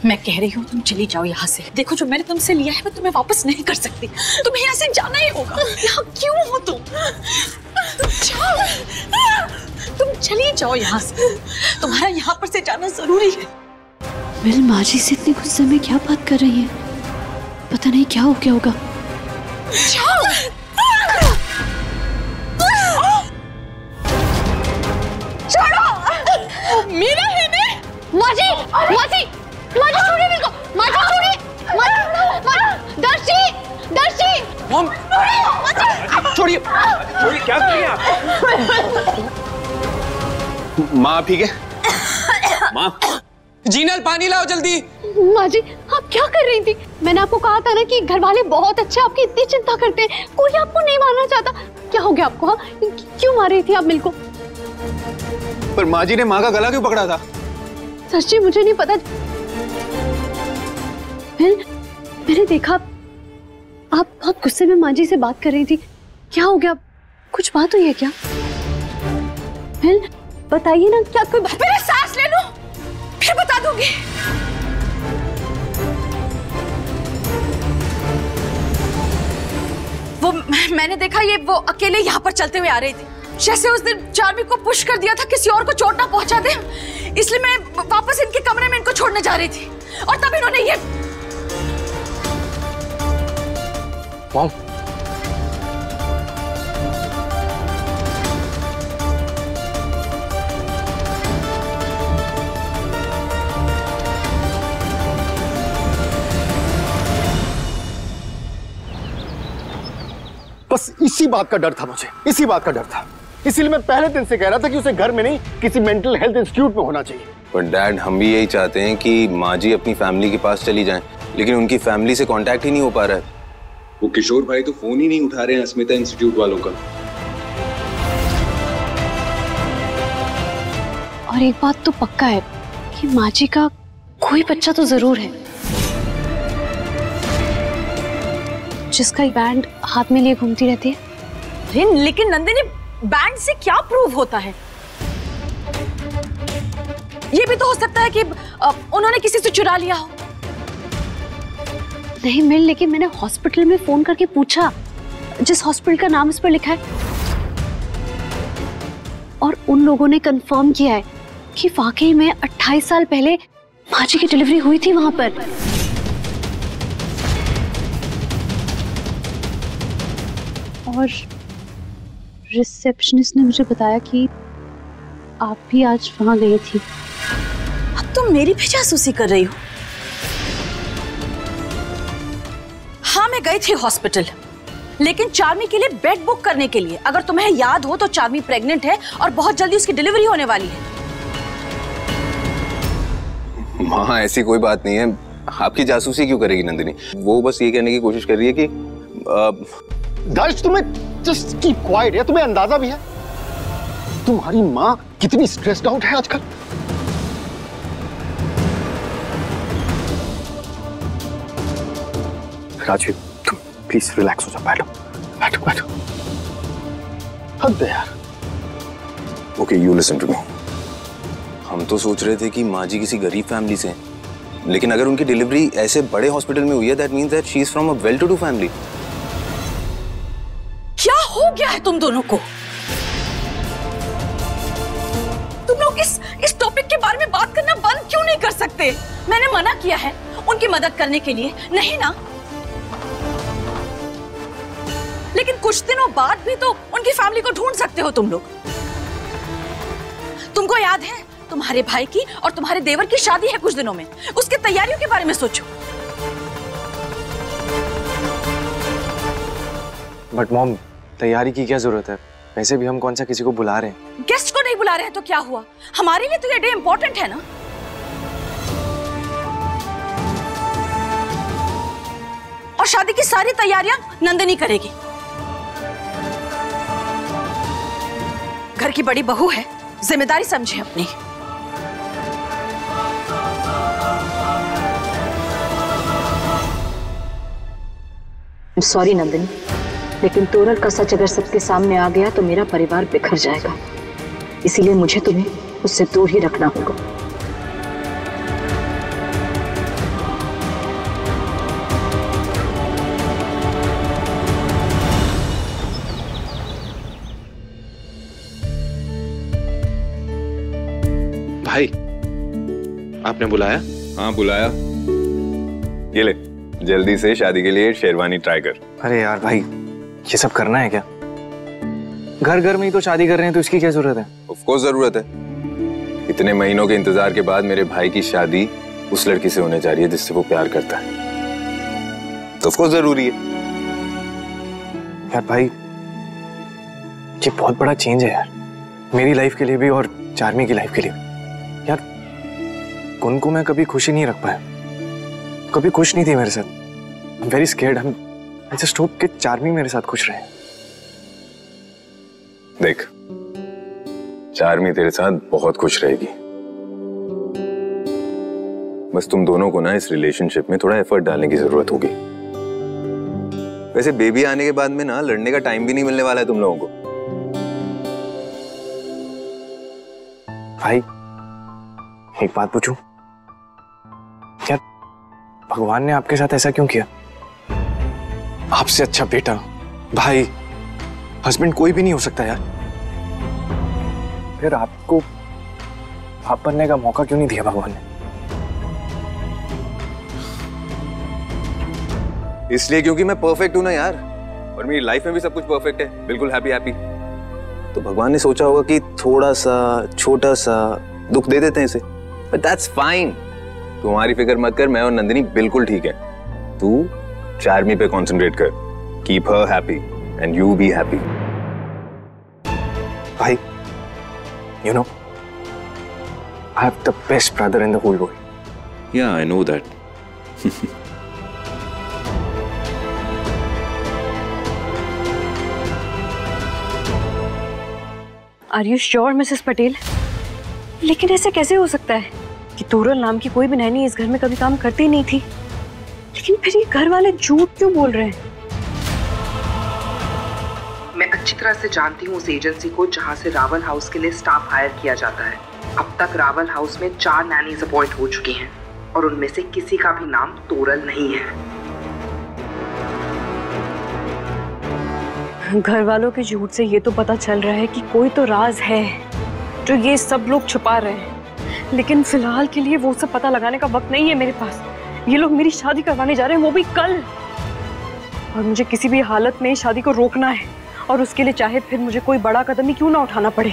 मैं कह रही हूँ तुम चली जाओ यहाँ से। देखो जो मैंने तुमसे लिया है मैं तुम्हें वापस नहीं कर सकती। तुम्हें यहाँ से जाना ही होगा। यहाँ क्यों हो तुम जाओ, तुम चली जाओ यहाँ से। तुम्हारा यहाँ पर से जाना जरूरी है। मेरी माँ जी से इतनी गुस्से में क्या बात कर रही है, पता नहीं क्या हो गया होगा। जाओ। छोड़ो मीरा है ने। माँ जी, माँ जी, माँ जी छोड़िए मेरे को, माँ जी छोड़िए, दर्शी, दर्शी, छोड़िए, छोड़िए, क्या कर रही हैं आप? माँ ठीक है? माँ जीनल पानी लाओ जल्दी। माँ जी आप क्या कर रही थी? मैंने आपको कहा था ना कि घर वाले बहुत अच्छे, आपकी इतनी चिंता करते हैं, कोई आपको नहीं मारना चाहता। क्या हो गया आपको? हाँ क्यों मार रही थी आप मिल को? पर माँ जी ने माँ का गला क्यों पकड़ा था? सच्ची मुझे नहीं पता। मैंने देखा आप बहुत गुस्से में माँ जी से बात कर रही थी। क्या हो गया? कुछ बात हुई है क्या? बताइए ना, क्या कोई बात? मेरे सांस ले लो फिर बता दूंगी। वो मैंने देखा ये वो अकेले यहाँ पर चलते हुए आ रही थी। जैसे उस दिन चार्मी को पुश कर दिया था किसी और को चोट ना पहुंचा दे, इसलिए मैं वापस इनके कमरे में इनको छोड़ने जा रही थी और तब इन्होंने ये। मॉम, बस इसी बात का डर था मुझे, इसी बात का डर था। इसीलिए मैं पहले दिन से कह रहा था कि उसे घर में नहीं किसी मेंटल हेल्थ इंस्टीट्यूट में होना चाहिए। पर डैड हम भी यही चाहते हैं कि माँ जी अपनी फैमिली के पास चली जाएं, लेकिन उनकी फैमिली से कांटेक्ट ही नहीं हो पा रहा है। वो किशोर भाई तो फोन ही नहीं उठा रहे हैं अस्मिता इंस्टीट्यूट वालों का। और एक बात तो पक्का है कि माँ जी का कोई बच्चा तो जरूर है जिसका बैंड हाथ में लिए घूमती रहती है। लेकिन नंदिनी बैंड से क्या प्रूव होता है? ये भी तो हो सकता है कि उन्होंने किसी से चुरा लिया हो। नहीं मिल, लेकिन मैंने हॉस्पिटल में फोन करके पूछा जिस हॉस्पिटल का नाम इस पर लिखा है, और उन लोगों ने कंफर्म किया है कि वाकई में 28 साल पहले माँ जी की डिलीवरी हुई थी वहां पर। और रिसेप्शनिस्ट ने मुझे बताया कि आप भी आज वहां गई थी। अब तुम मेरी भी जासूसी कर रही हो? हाँ मैं गई थी हॉस्पिटल, लेकिन चार्मी के लिए बेड बुक करने के लिए। अगर तुम्हें याद हो तो चार्मी प्रेग्नेंट है और बहुत जल्दी उसकी डिलीवरी होने वाली है। माँ ऐसी कोई बात नहीं है, आपकी जासूसी क्यों करेगी नंदिनी? वो बस ये कहने की कोशिश कर रही है कि दर्श तुम्हें जस्ट कीप क्वाइट है। तुम्हें अंदाजा भी है तुम्हारी माँ कितनी स्ट्रेस्ड आउट है आजकल? राजीव तुम प्लीज रिलैक्स हो जाओ, बैठो बैठो बैठो। हद है यार। Okay you listen to me. हम तो सोच रहे थे कि माँ जी किसी गरीब फैमिली से हैं, लेकिन अगर उनकी डिलीवरी ऐसे बड़े हॉस्पिटल में हुई है that means that she is from a well to do family. क्या हो गया है तुम दोनों को? तुम लोग इस टॉपिक के बारे में बात करना बंद क्यों नहीं कर सकते? मैंने मना किया है उनकी मदद करने के लिए, नहीं ना? लेकिन कुछ दिनों बाद भी तो उनकी फैमिली को ढूंढ सकते हो तुम लोग। तुमको याद है तुम्हारे भाई की और तुम्हारे देवर की शादी है कुछ दिनों में, उसकी तैयारियों के बारे में सोचो। बट मॉम तैयारी की क्या जरूरत है? वैसे भी हम कौन सा किसी को बुला रहे हैं? गेस्ट को नहीं बुला रहे हैं तो क्या हुआ? हमारे लिए तो ये डे इंपॉर्टेंट है ना। और शादी की सारी तैयारियां नंदिनी करेगी। घर की बड़ी बहू है, जिम्मेदारी समझे अपनी। सॉरी नंदिनी, लेकिन तोरल का सच अगर सबके सामने आ गया तो मेरा परिवार बिखर जाएगा। इसीलिए मुझे तुम्हें उससे दूर ही रखना होगा। भाई, आपने बुलाया? हाँ बुलाया। ये ले, जल्दी से शादी के लिए शेरवानी ट्राई कर। अरे यार भाई, ये सब करना है क्या? घर घर में ही तो शादी कर रहे हैं, तो इसकी क्या जरूरत है? ऑफ कोर्स जरूरत है। इतने महीनों के इंतजार के बाद मेरे भाई की शादी उस लड़की से होने जा रही है जिससे वो प्यार करता है, तो ऑफ कोर्स जरूरी है। यार भाई, ये बहुत बड़ा चेंज है यार, मेरी लाइफ के लिए भी और चार्मी की लाइफ के लिए भी। यार गुन को मैं कभी खुशी नहीं रख पाया, कभी खुश नहीं थी मेरे साथ। I am very scared. I just hope कि चार्मी मेरे साथ खुश रहे। देख, चार्मी तेरे साथ बहुत खुश रहेगी, बस तुम दोनों को ना इस रिलेशनशिप में थोड़ा एफर्ट डालने की जरूरत होगी। वैसे बेबी आने के बाद में ना लड़ने का टाइम भी नहीं मिलने वाला है तुम लोगों को। भाई एक बात पूछूं? क्या भगवान ने आपके साथ ऐसा क्यों किया? आपसे अच्छा बेटा, भाई, हस्बैंड कोई भी नहीं हो सकता यार। फिर आपको बाप बनने का मौका क्यों नहीं दिया भगवान ने? इसलिए क्योंकि मैं परफेक्ट हूं ना यार, और मेरी लाइफ में भी सब कुछ परफेक्ट है, बिल्कुल हैप्पी हैप्पी। तो भगवान ने सोचा होगा कि थोड़ा सा छोटा सा दुख दे देते हैं इसे, बट दैट्स फाइन। तुम्हारी फिक्र मत कर, मैं और नंदिनी बिल्कुल ठीक है। तू चार्मी पे कंसंट्रेट कर, keep her happy and you be happy. भाई, you know, I have the best brother in the whole world. Yeah, I know that. Are you sure Mrs Patel? लेकिन ऐसे कैसे हो सकता है कि तोरल नाम की कोई भी नैनी इस घर में कभी काम करती नहीं थी, लेकिन फिर ये घर वाले झूठ क्यों बोल रहे हैं? मैं अच्छी तरह से जानती हूँ उस एजेंसी को जहाँ से रावल हाउस के लिए स्टाफ हायर किया जाता है। अब तक रावल हाउस में 4 नैनीज अपॉइंट हो चुकी हैं और उनमें से किसी का भी नाम तोरल नहीं है। घर वालों के झूठ से ये तो पता चल रहा है कि कोई तो राज है जो ये सब लोग छुपा रहे हैं, लेकिन फिलहाल के लिए वो सब पता लगाने का वक्त नहीं है मेरे पास। ये लोग मेरी शादी करवाने जा रहे हैं, वो भी कल, और मुझे किसी भी हालत में शादी को रोकना है, और उसके लिए चाहे फिर मुझे कोई बड़ा कदम ही क्यों ना उठाना पड़े,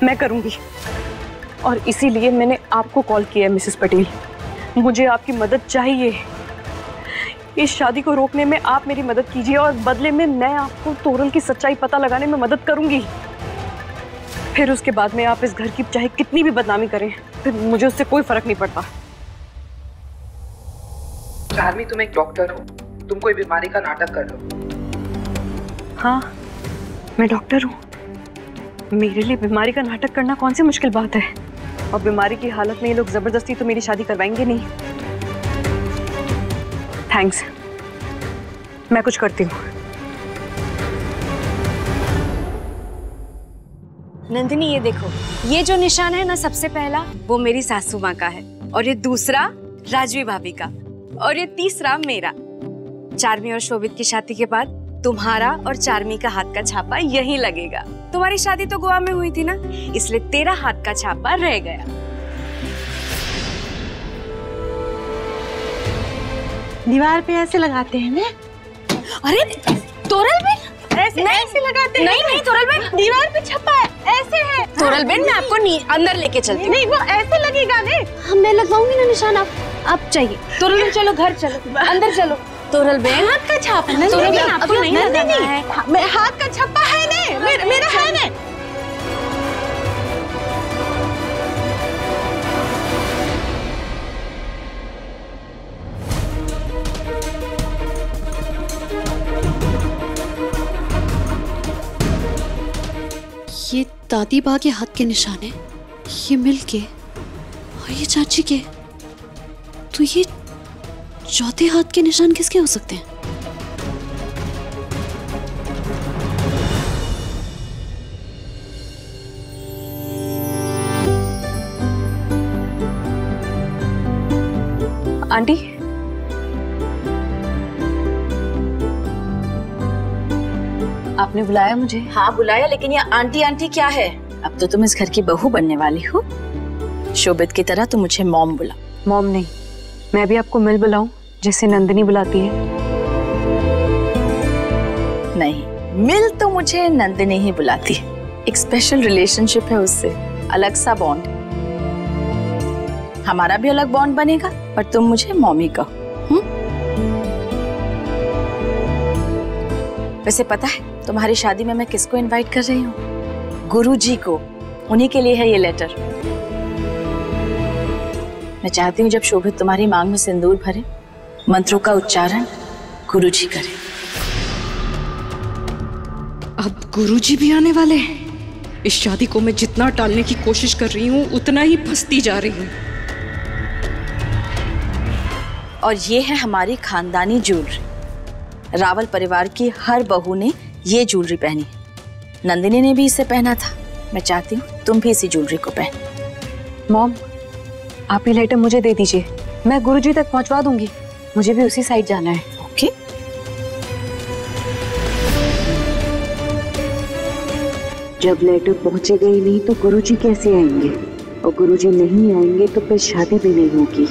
मैं करूंगी। और इसीलिए मैंने आपको कॉल किया है मिसेस पटेल। मुझे आपकी मदद चाहिए। इस शादी को रोकने में आप मेरी मदद कीजिए और बदले में मैं आपको तोरल की सच्चाई पता लगाने में मदद करूंगी। फिर उसके बाद में आप इस घर की चाहे कितनी भी बदनामी करें, फिर मुझे उससे कोई फर्क नहीं पड़ता। चार्मी, तुम एक डॉक्टर हो, तुम कोई बीमारी का नाटक कर लो। हाँ, मैं डॉक्टर हूँ। मेरे लिए बीमारी का नाटक करना कौन सी मुश्किल बात है? और बीमारी की हालत में ये लोग जबरदस्ती तो मेरी शादी करवाएंगे नहीं। थैंक्स, मैं कुछ करती हूँ। नंदिनी, ये देखो, ये जो निशान है ना, सबसे पहला वो मेरी सासू माँ का है, और ये दूसरा राजवी भाभी का, और ये तीसरा मेरा। चार्मी और शोभित की शादी के बाद तुम्हारा और चार्मी का हाथ का छापा यहीं लगेगा। तुम्हारी शादी तो गोवा में हुई थी ना, इसलिए तेरा हाथ का छापा रह गया। दीवार पे ऐसे लगाते हैं ना? अरे तोरल बेन, ऐसे लगाते हैं? नहीं तोरल बेन, दीवार पे छपा है, ऐसे है। तोरल बेन, मैं आपको अंदर लेके चलती हूँ। नहीं, वो ऐसे लगेगा ने। मैं लगवाऊंगी ना निशान, आप चाहिए। तोरल बेन चलो, घर चलो, अंदर चलो। तोरल बेन, हाथ का छापा है। तोरल बेन, आपको नहीं लगाना है। हाथ का छप्पा है ने, मेरा है ने। ये दादी बा के हाथ के निशान है, ये मिल के, और ये चाची के, तो ये चौथे हाथ के निशान किसके हो सकते हैं? आंटी, आपने बुलाया मुझे? हाँ बुलाया, लेकिन ये आंटी आंटी क्या है? अब तो तुम इस घर की बहू बनने वाली हो। शोभित की तरह तो मुझे मॉम बुला। मॉम नहीं, मैं भी आपको मिल बुलाऊं जैसे नंदिनी बुलाती है? नहीं, मिल तो मुझे नंदिनी ही बुलाती है। एक स्पेशल रिलेशनशिप है उससे, अलग सा बॉन्ड। हमारा भी अलग बॉन्ड बनेगा, पर तुम मुझे मॉमी कहो। वैसे पता है तुम्हारी शादी में मैं किसको इनवाइट कर रही हूँ? गुरुजी को। उन्हीं के लिए है ये लेटर। मैं चाहती हूँ जब शोभित तुम्हारी मांग में सिंदूर भरे, मंत्रों का उच्चारण गुरुजी करे। अब गुरुजी भी आने वाले हैं। इस शादी को मैं जितना टालने की कोशिश कर रही हूँ उतना ही फंसती जा रही हूँ। और ये है हमारी खानदानी ज्वेलरी। रावल परिवार की हर बहू ने ये ज्वेलरी पहनी है। नंदिनी ने भी इसे पहना था। मैं चाहती हूँ तुम भी इसी ज्वेलरी को पहनो। मॉम, आप ये लेटर मुझे दे दीजिए, मैं गुरुजी तक पहुंचवा दूंगी। मुझे भी उसी साइड जाना है। ओके। जब लेटर पहुंचेगा ही नहीं तो गुरुजी कैसे आएंगे? और गुरुजी नहीं आएंगे तो फिर शादी भी नहीं होगी।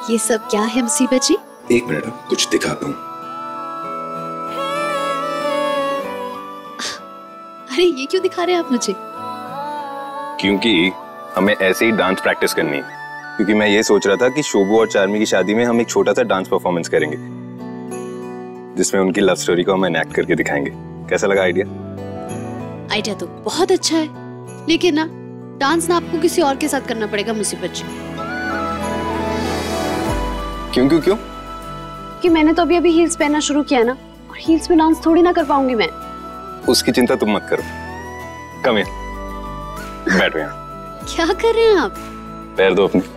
ये सब क्या है मुसीबत जी? एक मिनट, कुछ दिखाता हूँ। अरे ये क्यों दिखा रहे हैं आप मुझे? क्योंकि हमें ऐसे ही डांस प्रैक्टिस करनी है। क्योंकि मैं ये सोच रहा था कि शोभू और चार्मी की शादी में हम एक छोटा सा डांस परफॉर्मेंस करेंगे, जिसमें उनकी लव स्टोरी को हम एनैक्ट करके दिखाएंगे। कैसा लगा आइडिया? आइडिया तो बहुत अच्छा है, लेकिन ना डांस ना आपको किसी और के साथ करना पड़ेगा मुसीबत जी। क्यों क्यों क्यों? कि मैंने तो अभी हील्स पहनना शुरू किया ना, और हील्स में डांस थोड़ी ना कर पाऊंगी मैं। उसकी चिंता तुम मत करो। कम हियर, बैठो यहाँ। क्या कर रहे हैं आप? पैर दो अपने।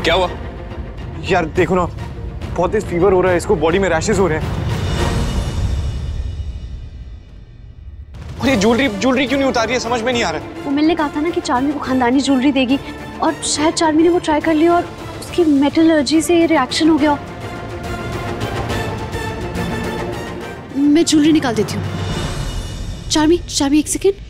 क्या हुआ? यार देखो ना, बहुत तेज फीवर हो रहा है, इसको बॉडी में रैशेस हो रहे हैं। और ये ज्वेलरी क्यों नहीं उतार रही है, समझ में नहीं आ रहा है। वो मिलने कहा था ना कि चार्मी को खानदानी ज्वेलरी देगी, और शायद चार्मी ने वो ट्राई कर लिया और उसकी मेटल एलर्जी से ये रिएक्शन हो गया। मैं ज्वेलरी निकाल देती हूँ। चार्मी एक सेकेंड।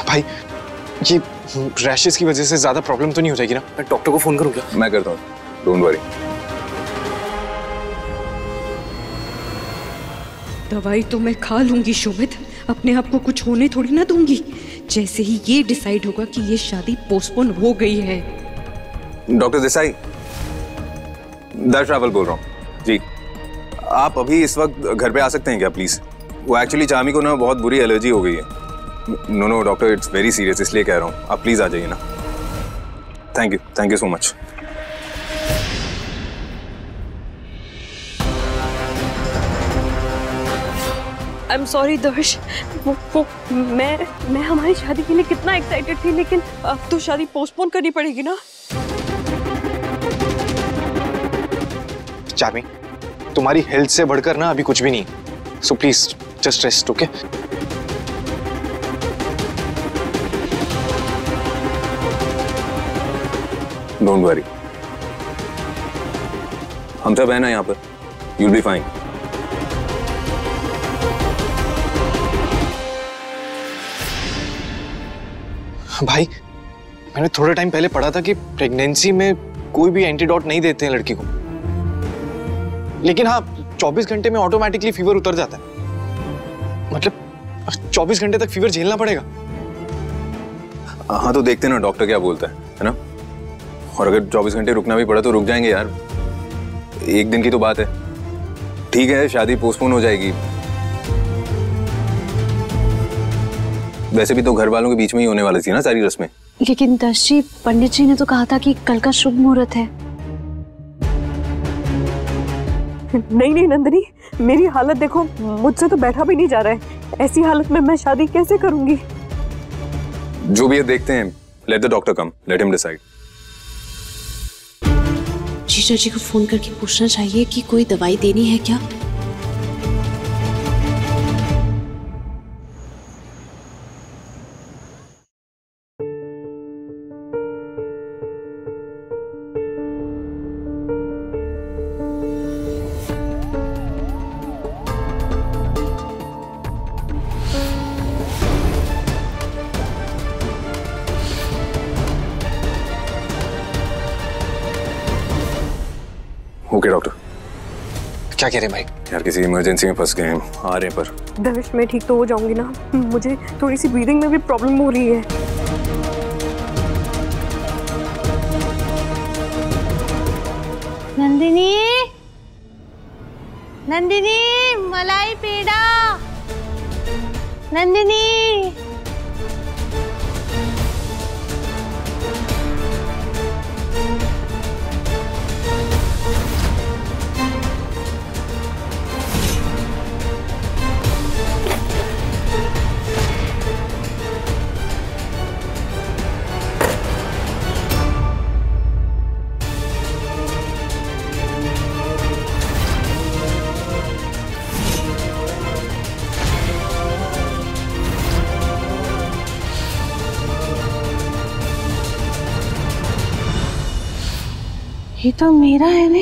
भाई ये रैशेस की वजह से ज्यादा प्रॉब्लम तो नहीं हो जाएगी ना? मैं डॉक्टर को फोन करूँ क्या? मैं करता हूँ, डोंट वरी। दवाई तो मैं खा लूंगी शोभित, अपने आप को कुछ होने थोड़ी ना दूंगी। जैसे ही ये डिसाइड होगा कि ये शादी पोस्टपोन हो गई है। डॉक्टर देसाई, दर्श रावल बोल रहा हूँ जी। आप अभी इस वक्त घर पे आ सकते हैं क्या प्लीज? वो एक्चुअली चामी को ना बहुत बुरी एलर्जी हो गई है। No doctor, it's very serious, इसलिए कह रहा हूँ, आप प्लीज आ जाइए ना। Thank you so much. I am sorry Darsh, मैं हमारी शादी के लिए कितना एक्साइटेड थी, लेकिन अब तो शादी पोस्टपोन करनी पड़ेगी ना। चार्मी, तुम्हारी हेल्थ से बढ़कर ना अभी कुछ भी नहीं, so please just rest, okay? Don't worry, हम सब है ना यहाँ पर, you'll be fine। भाई, मैंने थोड़े टाइम पहले पढ़ा था कि प्रेगनेंसी में कोई भी एंटीडोट नहीं देते हैं लड़की को, लेकिन हाँ 24 घंटे में ऑटोमेटिकली फीवर उतर जाता है। मतलब 24 घंटे तक फीवर झेलना पड़ेगा। हाँ तो देखते ना डॉक्टर क्या बोलता है ना? और अगर 24 घंटे रुकना भी पड़ा तो रुक जाएंगे यार, एक दिन की तो बात है। ठीक है, शादी पोस्टपोन हो जाएगी। वैसे भी तो घर वालों के बीच में ही होने वाली थी ना सारी रस्में। लेकिन दर्श जी, पंडित जी ने तो कहा था कि कल का शुभ मुहूर्त है। नहीं नंदिनी, मेरी हालत देखो, मुझसे तो बैठा भी नहीं जा रहा है। ऐसी हालत में मैं शादी कैसे करूंगी? जो भी है देखते हैं, let the doctor come, let him decide. जीजा जी को फोन करके पूछना चाहिए कि कोई दवाई देनी है क्या। Okay doctor. क्या कह रहे हैं भाई? यार किसी इमरजेंसी में फंस गए हैं, आ रहे हैं पर। दर्श, मैं ठीक तो हो जाऊंगी ना? मुझे थोड़ी सी ब्रीदिंग में भी प्रॉब्लम हो रही है। नंदिनी, नंदिनी, मलाई पेड़ा, नंदिनी। ये तो मेरा है ने।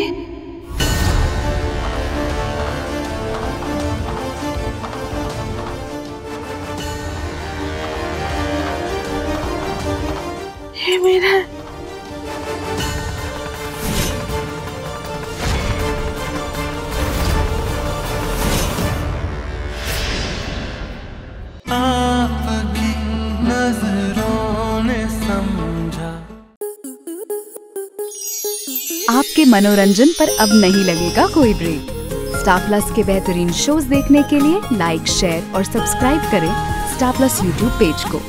ये मेरा है। आपकी नजरों ने समझा। आपके मनोरंजन पर अब नहीं लगेगा कोई ब्रेक। स्टार प्लस के बेहतरीन शोज देखने के लिए लाइक, शेयर और सब्सक्राइब करें स्टार प्लस यूट्यूब पेज को।